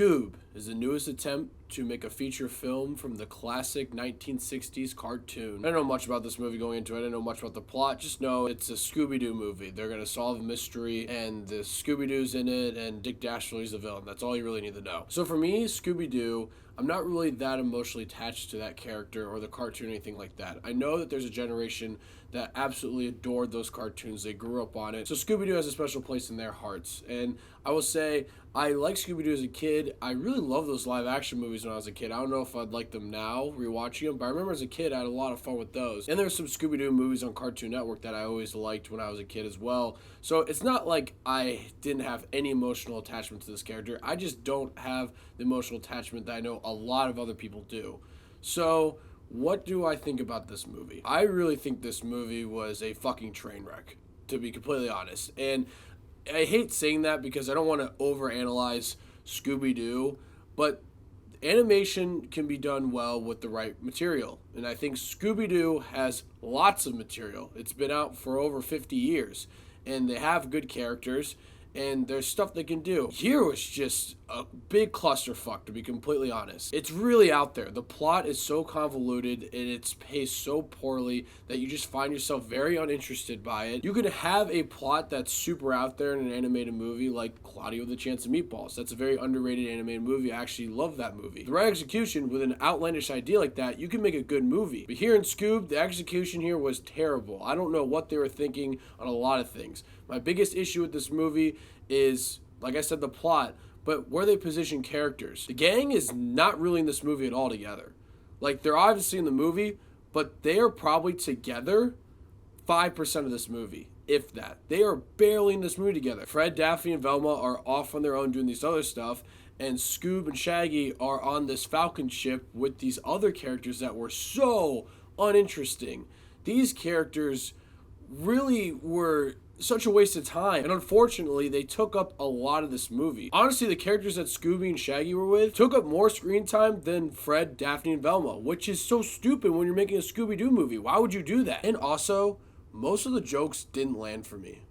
Scoob is the newest attempt to make a feature film from the classic 1960s cartoon. I don't know much about this movie going into it. I don't know much about the plot. Just know it's a Scooby-Doo movie. They're going to solve a mystery, and the Scooby-Doo's in it, and Dick Dastardly's the villain. That's all you really need to know. So for me, Scooby-Doo, I'm not really that emotionally attached to that character or the cartoon or anything like that. I know that there's a generation that absolutely adored those cartoons. They grew up on it. So Scooby-Doo has a special place in their hearts. And I will say, I like Scooby-Doo as a kid. I really love those live action movies when I was a kid. I don't know if I'd like them now, rewatching them, but I remember as a kid I had a lot of fun with those. And there's some Scooby-Doo movies on Cartoon Network that I always liked when I was a kid as well. So it's not like I didn't have any emotional attachment to this character. I just don't have the emotional attachment that I know a lot of other people do. So what do I think about this movie? I really think this movie was a fucking train wreck, to be completely honest. And I hate saying that because I don't want to overanalyze Scooby-Doo, but animation can be done well with the right material. And I think Scooby-Doo has lots of material. It's been out for over 50 years, and they have good characters, and there's stuff they can do. Here was just a big clusterfuck, to be completely honest. It's really out there. The plot is so convoluted, and it's paced so poorly that you just find yourself very uninterested by it. You could have a plot that's super out there in an animated movie like Claudia with a Chance of Meatballs. That's a very underrated animated movie. I actually love that movie. The right execution with an outlandish idea like that, you can make a good movie. But here in Scoob, the execution here was terrible. I don't know what they were thinking on a lot of things. My biggest issue with this movie is, like I said, the plot, but where they position characters. The gang is not really in this movie at all together. Like, they're obviously in the movie, but they are probably together 5% of this movie, if that. They are barely in this movie together. Fred, Daphne, and Velma are off on their own doing this other stuff, and Scoob and Shaggy are on this Falcon ship with these other characters that were so uninteresting. These characters really were such a waste of time, and unfortunately they took up a lot of this movie. Honestly, the characters that Scooby and Shaggy were with took up more screen time than Fred, Daphne, and Velma, which is so stupid when you're making a Scooby-Doo movie. Why would you do that? And also, most of the jokes didn't land for me.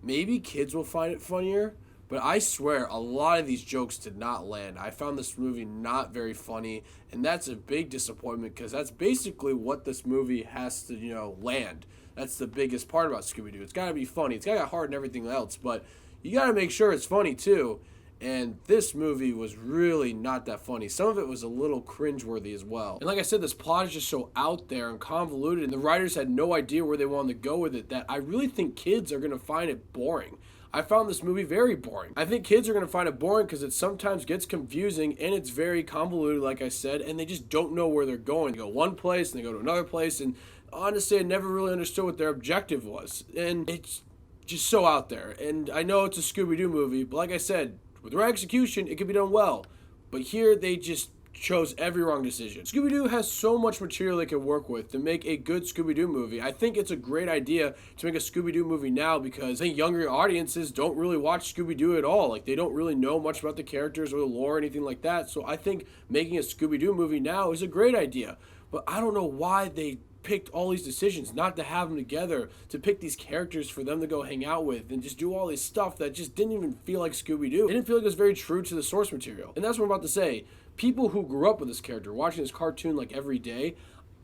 Maybe kids will find it funnier, but I swear a lot of these jokes did not land. I found this movie not very funny, and that's a big disappointment because that's basically what this movie has to, land. That's the biggest part about Scooby-Doo. It's got to be funny. It's got to get hard and everything else, but you got to make sure it's funny too. And this movie was really not that funny. Some of it was a little cringeworthy as well. And like I said, this plot is just so out there and convoluted, and the writers had no idea where they wanted to go with it, that I really think kids are going to find it boring. I found this movie very boring. I think kids are going to find it boring because it sometimes gets confusing and it's very convoluted, like I said, and they just don't know where they're going. They go one place and they go to another place, and honestly, I never really understood what their objective was. And it's just so out there. And I know it's a Scooby-Doo movie, but like I said, with the right execution, it can be done well. But here, they just chose every wrong decision. Scooby-Doo has so much material they can work with to make a good Scooby-Doo movie. I think it's a great idea to make a Scooby-Doo movie now because I think younger audiences don't really watch Scooby-Doo at all. Like, they don't really know much about the characters or the lore or anything like that. So I think making a Scooby-Doo movie now is a great idea. But I don't know why they picked all these decisions not to have them together, to pick these characters for them to go hang out with and just do all this stuff that just didn't even feel like Scooby-Doo. It didn't feel like it was very true to the source material. And that's what I'm about to say. People who grew up with this character, watching this cartoon like every day,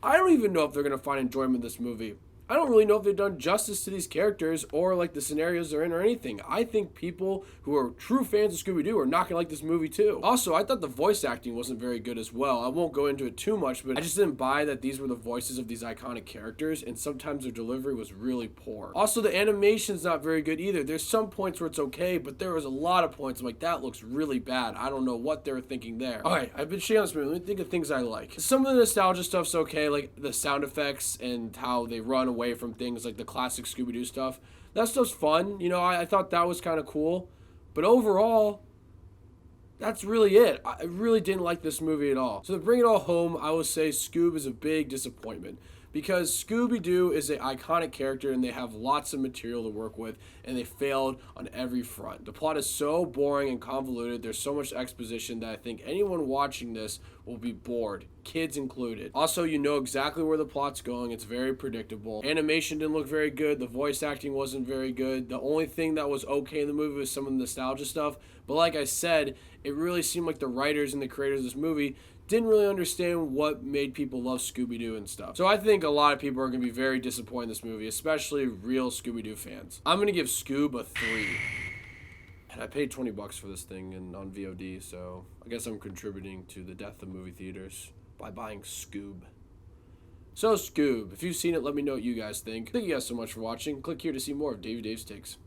I don't even know if they're going to find enjoyment in this movie. I don't really know if they've done justice to these characters or like the scenarios they're in or anything. I think people who are true fans of Scooby-Doo are not going to like this movie too. Also, I thought the voice acting wasn't very good as well. I won't go into it too much, but I just didn't buy that these were the voices of these iconic characters, and sometimes their delivery was really poor. Also, the animation's not very good either. There's some points where it's okay, but there was a lot of points I'm like, that looks really bad. I don't know what they were thinking there. Alright, I've been shitting on this movie. Let me think of things I like. Some of the nostalgia stuff's okay, like the sound effects and how they run away from things like the classic Scooby-Doo stuff. That stuff's fun. I thought that was kind of cool. But overall, that's really it. I really didn't like this movie at all. So to bring it all home, I would say Scoob is a big disappointment. because Scooby-Doo is an iconic character and they have lots of material to work with, and they failed on every front. The plot is so boring and convoluted. There's so much exposition that I think anyone watching this will be bored, kids included. Also, you know exactly where the plot's going. It's very predictable. Animation didn't look very good. The voice acting wasn't very good. The only thing that was okay in the movie was some of the nostalgia stuff. But like I said, it really seemed like the writers and the creators of this movie didn't really understand what made people love Scooby-Doo and stuff. So I think a lot of people are going to be very disappointed in this movie, especially real Scooby-Doo fans. I'm going to give Scoob a 3. And I paid $20 for this thing on VOD, so I guess I'm contributing to the death of movie theaters by buying Scoob. So Scoob, if you've seen it, let me know what you guys think. Thank you guys so much for watching. Click here to see more of Davey Dave's Takes.